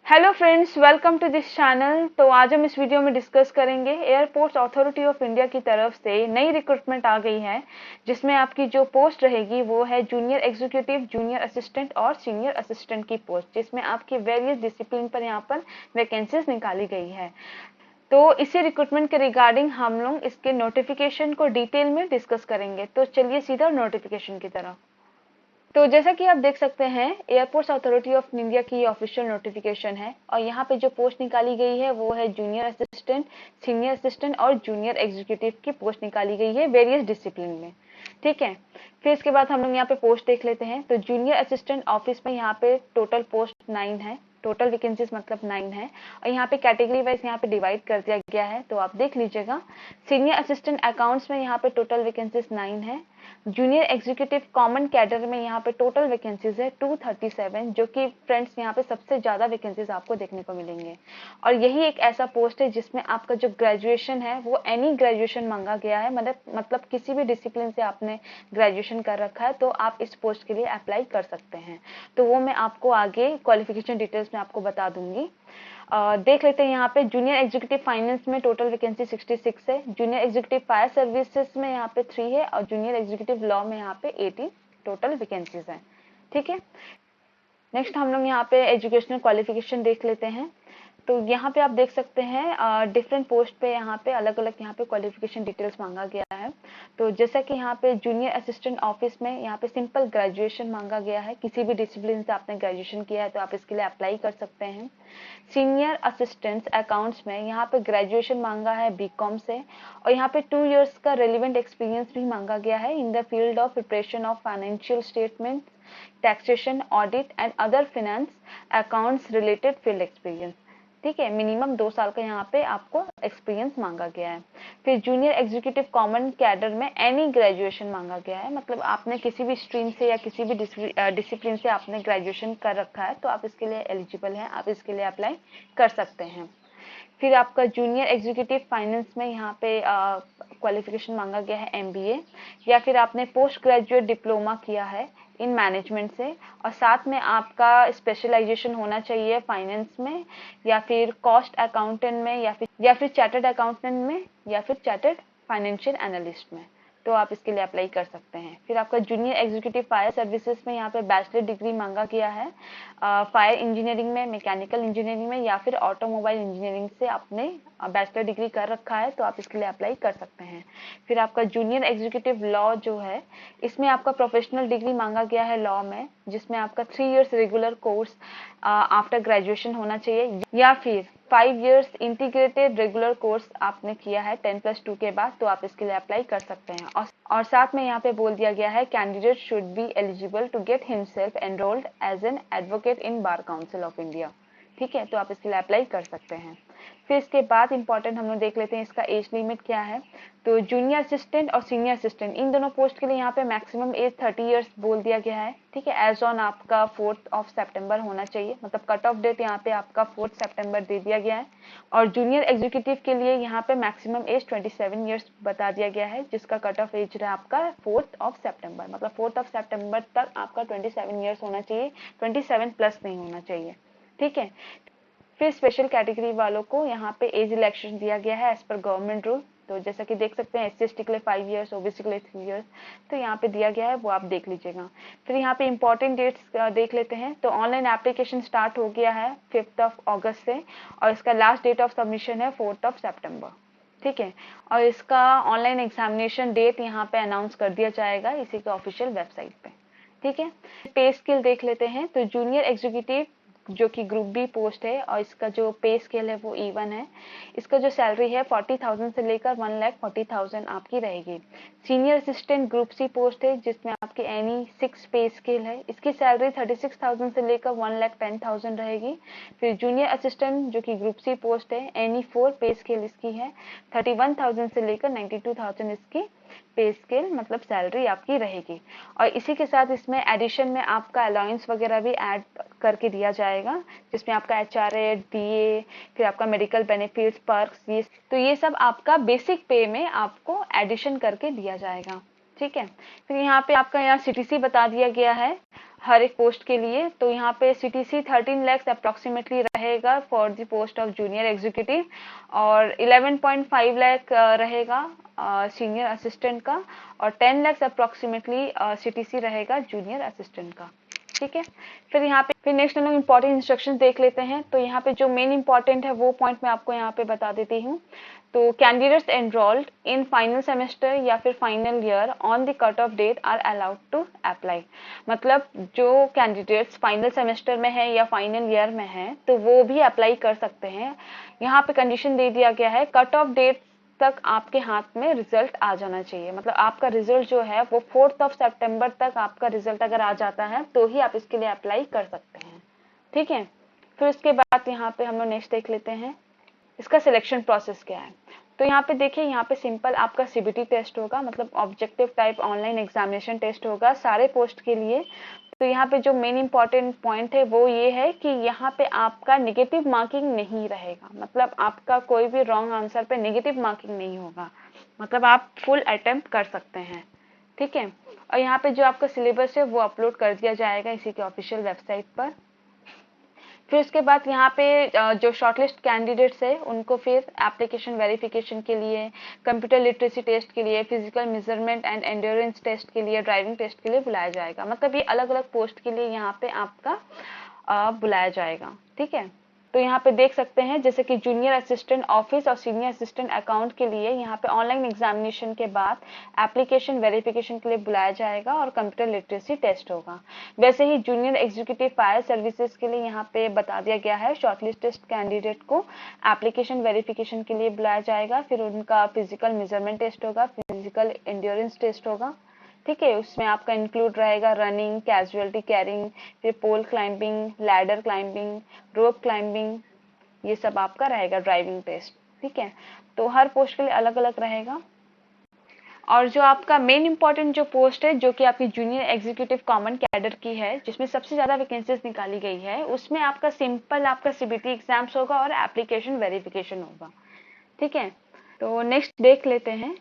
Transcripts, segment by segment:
Hello friends, welcome to this channel. तो आज हम इस वीडियो में डिस्कस करेंगे एयरपोर्ट्स अथॉरिटी ऑफ इंडिया की तरफ से नई रिक्रूटमेंट आ गई है, जिसमें आपकी जो पोस्ट रहेगी वो है जूनियर एग्जीक्यूटिव, जूनियर असिस्टेंट और सीनियर असिस्टेंट की पोस्ट, जिसमें आपकी वेरियस डिसिप्लिन पर यहाँ पर वैकेंसीज निकाली गई है। तो इसी रिक्रूटमेंट के रिगार्डिंग हम लोग इसके नोटिफिकेशन को डिटेल में डिस्कस करेंगे। तो चलिए सीधा नोटिफिकेशन की तरफ। तो जैसा कि आप देख सकते हैं, एयरपोर्ट्स अथॉरिटी ऑफ इंडिया की ऑफिशियल नोटिफिकेशन है और यहाँ पे जो पोस्ट निकाली गई है वो है जूनियर असिस्टेंट, सीनियर असिस्टेंट और जूनियर एग्जीक्यूटिव की पोस्ट निकाली गई है वेरियस डिसिप्लिन में। ठीक है, फिर इसके बाद हम लोग यहाँ पे पोस्ट देख लेते हैं। तो जूनियर असिस्टेंट ऑफिस में यहाँ पे टोटल पोस्ट 9 है, टोटल वैकेंसीज मतलब 9 है और यहाँ पे कैटेगरी वाइज यहाँ पे डिवाइड कर दिया गया है, तो आप देख लीजिएगा। सीनियर असिस्टेंट अकाउंट्स में यहाँ पे टोटल वैकेंसीज 9 है। जूनियर एग्जीक्यूटिव कॉमन कैडर में यहाँ पे टोटल वैकेंसीज है 237, जो कि फ्रेंड्स यहाँ पे सबसे ज्यादा वैकेंसीज आपको देखने को मिलेंगे। और यही एक ऐसा पोस्ट है जिसमें आपका जो ग्रेजुएशन है वो एनी ग्रेजुएशन मांगा गया है, मतलब किसी भी डिसिप्लिन से आपने ग्रेजुएशन कर रखा है तो आप इस पोस्ट के लिए अप्लाई कर सकते हैं। तो वो मैं आपको आगे क्वालिफिकेशन डिटेल्स में आपको बता दूंगी। देख लेते हैं यहाँ पे जूनियर एग्जीक्यूटिव फाइनेंस में टोटल वैकेंसी 66 है, जूनियर एग्जीक्यूटिव फायर सर्विसेज में यहाँ पे 3 है और जूनियर एग्जीक्यूटिव लॉ में यहाँ पे 18 टोटल वैकेंसीज हैं। ठीक है, नेक्स्ट हम लोग यहाँ पे एजुकेशनल क्वालिफिकेशन देख लेते हैं। तो यहाँ पे आप देख सकते हैं डिफरेंट पोस्ट पे यहाँ पे अलग अलग यहाँ पे क्वालिफिकेशन डिटेल्स मांगा गया है। तो जैसा कि यहाँ पे जूनियर असिस्टेंट ऑफिस में यहाँ पे सिंपल ग्रेजुएशन मांगा गया है, किसी भी डिसिप्लिन से आपने ग्रेजुएशन किया है तो आप इसके लिए अप्लाई कर सकते हैं। सीनियर असिस्टेंट अकाउंट्स में यहाँ पे ग्रेजुएशन मांगा है बीकॉम से और यहाँ पे 2 इयर्स का रेलिवेंट एक्सपीरियंस भी मांगा गया है in the field of preparation of financial statement, taxation, audit and other finance accounts related field experience. ठीक है, मिनिमम 2 साल का यहाँ पे आपको एक्सपीरियंस मांगा गया है। फिर जूनियर एग्जीक्यूटिव कॉमन कैडर में एनी ग्रेजुएशन मांगा गया है, मतलब आपने किसी भी स्ट्रीम से या किसी भी डिसिप्लिन से आपने ग्रेजुएशन कर रखा है तो आप इसके लिए एलिजिबल हैं, आप इसके लिए अप्लाई कर सकते हैं। फिर आपका जूनियर एग्जीक्यूटिव फाइनेंस में यहाँ पे क्वालिफिकेशन मांगा गया है एमबीए या फिर आपने पोस्ट ग्रेजुएट डिप्लोमा किया है इन मैनेजमेंट से और साथ में आपका स्पेशलाइजेशन होना चाहिए फाइनेंस में या फिर कॉस्ट अकाउंटेंट में या फिर चार्टर्ड अकाउंटेंट में या फिर चार्टर्ड फाइनेंशियल एनालिस्ट में, तो आप इसके लिए अप्लाई कर सकते हैं। फिर आपका जूनियर एग्जीक्यूटिव फायर सर्विसेज में यहाँ पे बैचलर डिग्री मांगा गया है फायर इंजीनियरिंग में, मैकेनिकल इंजीनियरिंग में या फिर ऑटोमोबाइल इंजीनियरिंग से आपने बैचलर डिग्री कर रखा है तो आप इसके लिए अप्लाई कर सकते हैं। फिर आपका जूनियर एग्जीक्यूटिव लॉ जो है, इसमें आपका प्रोफेशनल डिग्री मांगा गया है लॉ में, जिसमें आपका 3 years regular course after graduation होना चाहिए या फिर 5 इयर्स इंटीग्रेटेड रेगुलर कोर्स आपने किया है 10+2 के बाद, तो आप इसके लिए अप्लाई कर सकते हैं। और साथ में यहाँ पे बोल दिया गया है candidate should be eligible to get himself enrolled as an advocate in bar council of India. ठीक है, तो आप इसके लिए अप्लाई कर सकते हैं। फिर इसके बाद इंपॉर्टेंट हम लोग देख लेते हैं इसका एज लिमिट क्या है। तो जूनियर असिस्टेंट और सीनियर असिस्टेंट इन दोनों पोस्ट के लिए यहाँ पे मैक्सिमम एज 30 इयर्स बोल दिया गया है। ठीक है, एज ऑन आपका 4 सितंबर होना चाहिए, मतलब कट ऑफ डेट यहाँ पे आपका 4 सितंबर दे दिया गया है। और जूनियर एग्जीक्यूटिव के लिए यहाँ पे मैक्सिमम एज 27 इयर्स बता दिया गया है, जिसका कट ऑफ एज है आपका 4 सितंबर, मतलब 4 सितंबर तक आपका 27 इयर्स होना चाहिए, 27 प्लस नहीं होना चाहिए। ठीक है, फिर स्पेशल कैटेगरी वालों को यहाँ पे एज रिलैक्सेशन दिया गया है एज पर गवर्नमेंट रूल। तो जैसा कि देख सकते हैं SC/ST के लिए 5 इयर्स, ओबीसी के लिए 3 इयर्स, तो यहाँ पे दिया गया है, वो आप देख लीजिएगा। फिर यहाँ पे इंपॉर्टेंट डेट्स देख लेते हैं। तो ऑनलाइन एप्लीकेशन स्टार्ट हो गया है 5 अगस्त से और इसका लास्ट डेट ऑफ सबमिशन है 4 सितंबर। ठीक है, और इसका ऑनलाइन एग्जामिनेशन डेट यहाँ पे अनाउंस कर दिया जाएगा इसी के ऑफिशियल वेबसाइट पे। ठीक है, पे स्केल देख लेते हैं। तो जूनियर एग्जीक्यूटिव जो कि ग्रुप बी पोस्ट है और इसका जो पे स्केल है वो E1 है। इसका जो सैलरी है 40,000 से लेकर 1,40,000 आपकी रहेगी। Senior assistant group C post है जिसमें आपकी एनी 6 पे स्केल है, इसकी सैलरी 36,000 से लेकर 1,10,000 रहेगी। फिर जूनियर असिस्टेंट जो कि ग्रुप सी पोस्ट है, एनी 4 पे स्केल इसकी है, 31,000 से लेकर 92,000 इसकी पे स्केल मतलब सैलरी आपकी रहेगी। और इसी के साथ इसमें एडिशन में आपका अलाउंस वगैरह भी ऐड करके दिया जाएगा, जिसमें आपका HRA, DA, फिर आपका मेडिकल बेनिफिट्स, पर्क्स, ये सब आपका बेसिक पे में आपको एडिशन करके दिया जाएगा। ठीक है, फिर यहाँ पे आपका यहाँ CTC बता दिया गया है हर एक पोस्ट के लिए। तो यहाँ पे CTC 13 lakhs अप्रोक्सीमेटली रहेगा for the post of junior executive, और 11.5 लाख रहेगा सीनियर असिस्टेंट का, और 10 lakhs अप्रोक्सीमेटली CTC रहेगा जूनियर असिस्टेंट का। ठीक है, फिर यहाँ पे फिर नेक्स्ट हम लोग इम्पोर्टेंट इंस्ट्रक्शंस देख लेते हैं। तो यहाँ पे जो मेन इंपॉर्टेंट है वो पॉइंट मैं आपको यहाँ पे बता देती हूँ। तो candidates enrolled in final semester या फिर final year on the cut off date are allowed to apply. मतलब जो कैंडिडेट्स फाइनल सेमेस्टर में है या फाइनल ईयर में है तो वो भी अप्लाई कर सकते हैं। यहाँ पे कंडीशन दे दिया गया है, कट ऑफ डेट तक आपके हाथ में रिजल्ट आ जाना चाहिए। मतलब आपका रिजल्ट जो है वो 4 सितंबर तक आपका रिजल्ट अगर आ जाता है तो ही आप इसके लिए अप्लाई कर सकते हैं। ठीक है, फिर उसके बाद यहाँ पे हम लोग नेक्स्ट देख लेते हैं इसका सिलेक्शन प्रोसेस क्या है। तो यहाँ पे देखिए, यहाँ पे सिंपल आपका CBT टेस्ट होगा, मतलब objective type online examination test होगा सारे पोस्ट के लिए। तो यहाँ पे जो मेन इंपॉर्टेंट पॉइंट है वो ये है कि यहाँ पे आपका नेगेटिव मार्किंग नहीं रहेगा। मतलब आपका कोई भी रॉन्ग आंसर पे नेगेटिव मार्किंग नहीं होगा, मतलब आप फुल अटेम्प्ट कर सकते हैं। ठीक है, और यहाँ पे जो आपका सिलेबस है वो अपलोड कर दिया जाएगा इसी के ऑफिशियल वेबसाइट पर। फिर उसके बाद यहाँ पे जो शॉर्टलिस्ट कैंडिडेट्स है उनको फिर एप्लीकेशन वेरिफिकेशन के लिए, कंप्यूटर लिटरेसी टेस्ट के लिए, physical measurement and endurance test के लिए, ड्राइविंग टेस्ट के लिए बुलाया जाएगा। मतलब ये अलग अलग पोस्ट के लिए यहाँ पे आपका बुलाया जाएगा। ठीक है, तो यहाँ पे देख सकते हैं जैसे कि जूनियर असिस्टेंट ऑफिस और सीनियर असिस्टेंट अकाउंट के लिए यहाँ पे ऑनलाइन एग्जामिनेशन के बाद एप्लीकेशन वेरिफिकेशन के लिए बुलाया जाएगा और कंप्यूटर लिटरेसी टेस्ट होगा। वैसे ही जूनियर एग्जीक्यूटिव फायर सर्विसेज के लिए यहाँ पे बता दिया गया है, शॉर्टलिस्टेड कैंडिडेट को एप्लीकेशन वेरिफिकेशन के लिए बुलाया जाएगा, फिर उनका फिजिकल मेजरमेंट टेस्ट होगा, फिजिकल एंड्योरेंस टेस्ट होगा। ठीक है, उसमें आपका इंक्लूड रहेगा रनिंग, कैजुअलिटी कैरिंग, फिर pole climbing, ladder climbing, rope climbing, ये सब आपका रहेगा, ड्राइविंग टेस्ट। ठीक है, तो हर पोस्ट के लिए अलग अलग रहेगा। और जो आपका मेन इंपॉर्टेंट जो पोस्ट है जो कि आपकी जूनियर एग्जीक्यूटिव कॉमन कैडर की है, जिसमें सबसे ज्यादा वैकेंसीज निकाली गई है, उसमें आपका सिंपल आपका CBT एग्जाम्स होगा और एप्लीकेशन वेरिफिकेशन होगा। ठीक है, तो नेक्स्ट देख लेते हैं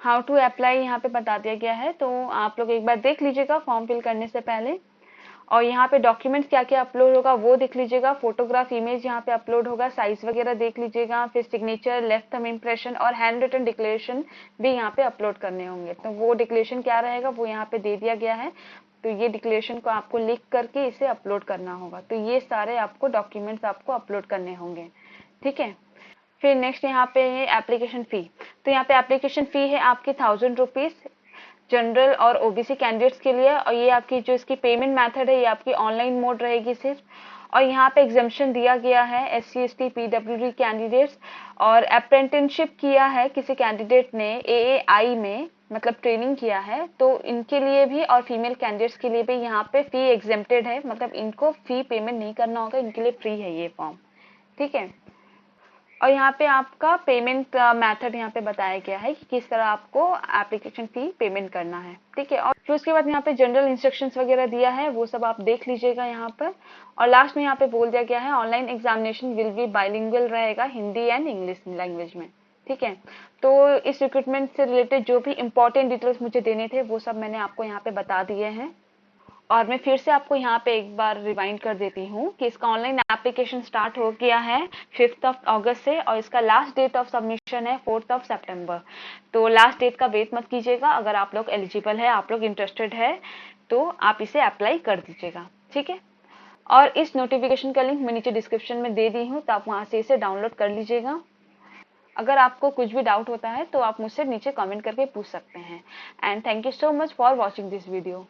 हाउ टू अप्लाई। यहाँ पे बता दिया गया है, तो आप लोग एक बार देख लीजिएगा फॉर्म फिल करने से पहले। और यहाँ पे डॉक्यूमेंट्स क्या क्या अपलोड होगा वो देख लीजिएगा, फोटोग्राफ इमेज यहाँ पे अपलोड होगा, साइज वगैरह देख लीजिएगा, फिर सिग्नेचर, लेफ्ट थंब इम्प्रेशन और हैंड रिटन डिक्लेरेशन भी यहाँ पे अपलोड करने होंगे। तो वो डिक्लेरेशन क्या रहेगा वो यहाँ पे दे दिया गया है। तो ये डिक्लेरेशन को आपको लिख करके इसे अपलोड करना होगा। तो ये सारे आपको डॉक्यूमेंट्स आपको अपलोड करने होंगे। ठीक है, फिर नेक्स्ट यहाँ पे है एप्लीकेशन फी। तो यहाँ पे एप्लीकेशन फी है आपकी 1000 रुपीज जनरल और OBC कैंडिडेट्स के लिए, और ये आपकी जो इसकी पेमेंट मेथड है ये आपकी ऑनलाइन मोड रहेगी सिर्फ। और यहाँ पे एग्जाम्पशन दिया गया है SC ST PWD कैंडिडेट्स, और अप्रेंटिसशिप किया है किसी कैंडिडेट ने AAI में, मतलब ट्रेनिंग किया है, तो इनके लिए भी और फीमेल कैंडिडेट्स के लिए भी यहाँ पे फी एग्जेम्प्टेड है, मतलब इनको फी पेमेंट नहीं करना होगा, इनके लिए फ्री है ये फॉर्म। ठीक है, और यहाँ पे आपका पेमेंट मेथड यहाँ पे बताया गया है कि किस तरह आपको एप्लीकेशन फी पेमेंट करना है। ठीक है, और फिर उसके बाद यहाँ पे जनरल इंस्ट्रक्शंस वगैरह दिया है, वो सब आप देख लीजिएगा यहाँ पर। और लास्ट में यहाँ पे बोल दिया गया है online examination will be bilingual रहेगा, हिंदी एंड इंग्लिश लैंग्वेज में। ठीक है, तो इस रिक्रूटमेंट से रिलेटेड जो भी इंपॉर्टेंट डिटेल्स मुझे देने थे वो सब मैंने आपको यहाँ पे बता दिए हैं। और मैं फिर से आपको यहाँ पे एक बार रिवाइंड कर देती हूँ कि इसका ऑनलाइन एप्लीकेशन स्टार्ट हो गया है 5 अगस्त से, और इसका लास्ट डेट ऑफ सबमिशन है 4 सितंबर। तो लास्ट डेट का वेट मत कीजिएगा, अगर आप लोग एलिजिबल है, आप लोग इंटरेस्टेड है, तो आप इसे अप्लाई कर दीजिएगा। ठीक है, और इस नोटिफिकेशन का लिंक मैं नीचे डिस्क्रिप्शन में दे दी हूँ, तो आप वहाँ से इसे डाउनलोड कर लीजिएगा। अगर आपको कुछ भी डाउट होता है तो आप मुझसे नीचे कमेंट करके पूछ सकते हैं। And thank you so much for watching this video.